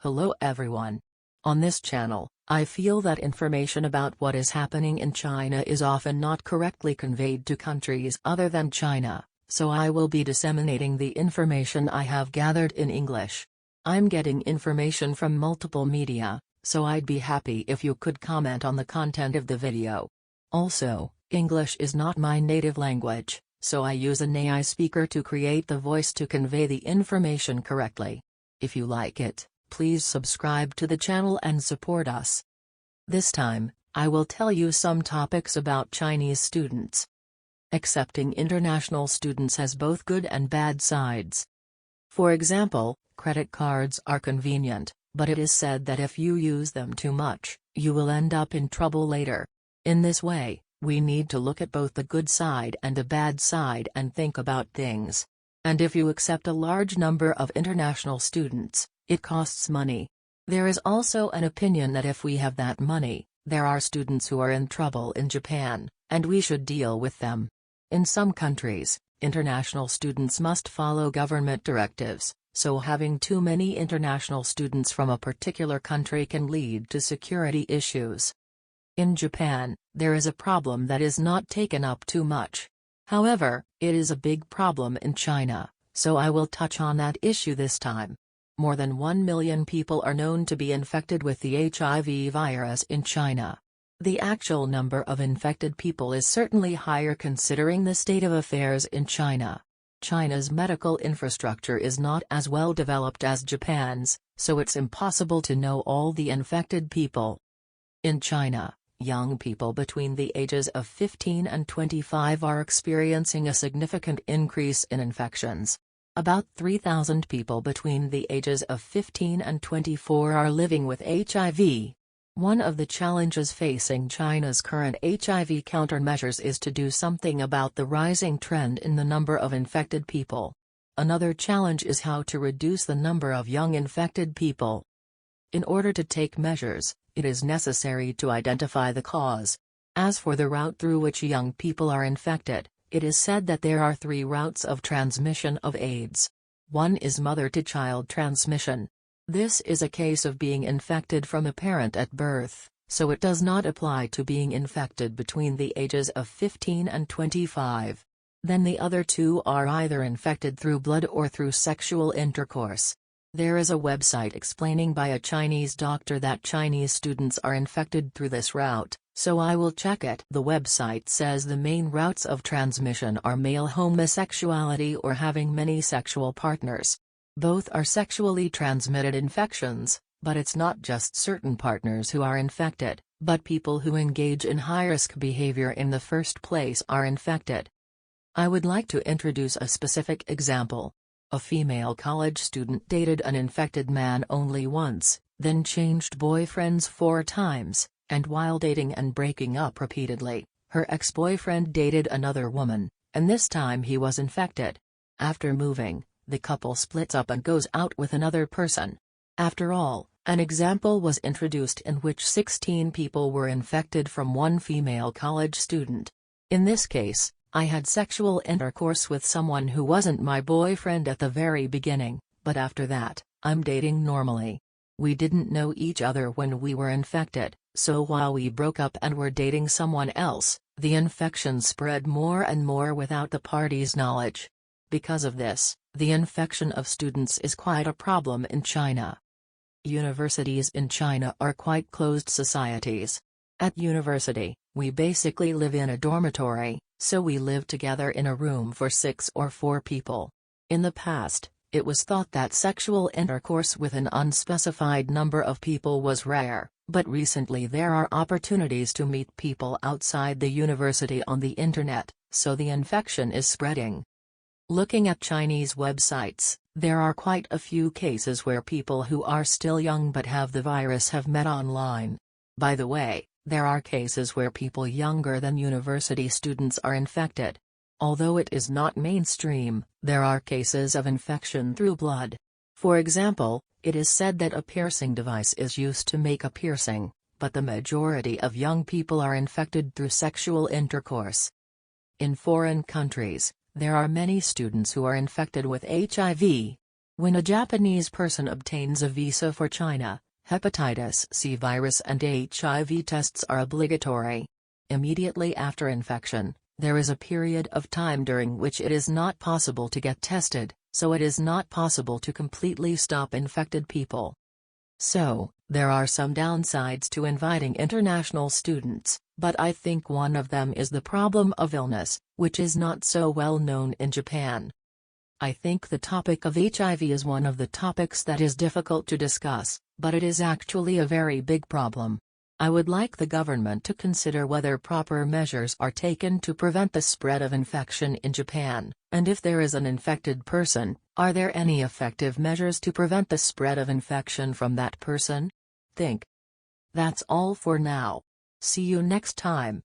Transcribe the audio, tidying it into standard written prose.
Hello everyone. On this channel, I feel that information about what is happening in China is often not correctly conveyed to countries other than China, so I will be disseminating the information I have gathered in English. I'm getting information from multiple media, so I'd be happy if you could comment on the content of the video. Also, English is not my native language, so I use an AI speaker to create the voice to convey the information correctly. If you like it, please subscribe to the channel and support us. This time, I will tell you some topics about Chinese students. Accepting international students has both good and bad sides. For example, credit cards are convenient, but it is said that if you use them too much, you will end up in trouble later. In this way, we need to look at both the good side and the bad side and think about things. And if you accept a large number of international students, it costs money. There is also an opinion that if we have that money, there are students who are in trouble in Japan, and we should deal with them. In some countries, international students must follow government directives, so having too many international students from a particular country can lead to security issues. In Japan, there is a problem that is not taken up too much. However, it is a big problem in China, so I will touch on that issue this time. More than 1 million people are known to be infected with the HIV virus in China. The actual number of infected people is certainly higher considering the state of affairs in China. China's medical infrastructure is not as well developed as Japan's, so it's impossible to know all the infected people. In China, young people between the ages of 15 and 25 are experiencing a significant increase in infections. About 3,000 people between the ages of 15 and 24 are living with HIV. One of the challenges facing China's current HIV countermeasures is to do something about the rising trend in the number of infected people. Another challenge is how to reduce the number of young infected people. In order to take measures, it is necessary to identify the cause. As for the route through which young people are infected, it is said that there are 3 routes of transmission of AIDS. One is mother-to-child transmission. This is a case of being infected from a parent at birth, so it does not apply to being infected between the ages of 15 and 25. Then the other 2 are either infected through blood or through sexual intercourse. There is a website explaining by a Chinese doctor that Chinese students are infected through this route, so I will check it. The website says the main routes of transmission are male homosexuality or having many sexual partners. Both are sexually transmitted infections, but it's not just certain partners who are infected, but people who engage in high-risk behavior in the first place are infected. I would like to introduce a specific example. A female college student dated an infected man only once, then changed boyfriends 4 times, and while dating and breaking up repeatedly, her ex-boyfriend dated another woman, and this time he was infected. After moving, the couple splits up and goes out with another person. After all, an example was introduced in which 16 people were infected from one female college student. In this case, I had sexual intercourse with someone who wasn't my boyfriend at the very beginning, but after that, I'm dating normally. We didn't know each other when we were infected, so while we broke up and were dating someone else, the infection spread more and more without the parties' knowledge. Because of this, the infection of students is quite a problem in China. Universities in China are quite closed societies. At university, we basically live in a dormitory, so we live together in a room for 6 or 4 people. In the past, it was thought that sexual intercourse with an unspecified number of people was rare, but recently there are opportunities to meet people outside the university on the internet, so the infection is spreading. Looking at Chinese websites, there are quite a few cases where people who are still young but have the virus have met online. By the way, there are cases where people younger than university students are infected. Although it is not mainstream, there are cases of infection through blood. For example, it is said that a piercing device is used to make a piercing, but the majority of young people are infected through sexual intercourse. In foreign countries, there are many students who are infected with HIV. When a Japanese person obtains a visa for China, hepatitis C virus and HIV tests are obligatory. Immediately after infection, there is a period of time during which it is not possible to get tested, so it is not possible to completely stop infected people. So, there are some downsides to inviting international students, but I think one of them is the problem of illness, which is not so well known in Japan. I think the topic of HIV is one of the topics that is difficult to discuss, but it is actually a very big problem. I would like the government to consider whether proper measures are taken to prevent the spread of infection in Japan, and if there is an infected person, are there any effective measures to prevent the spread of infection from that person? Think. That's all for now. See you next time.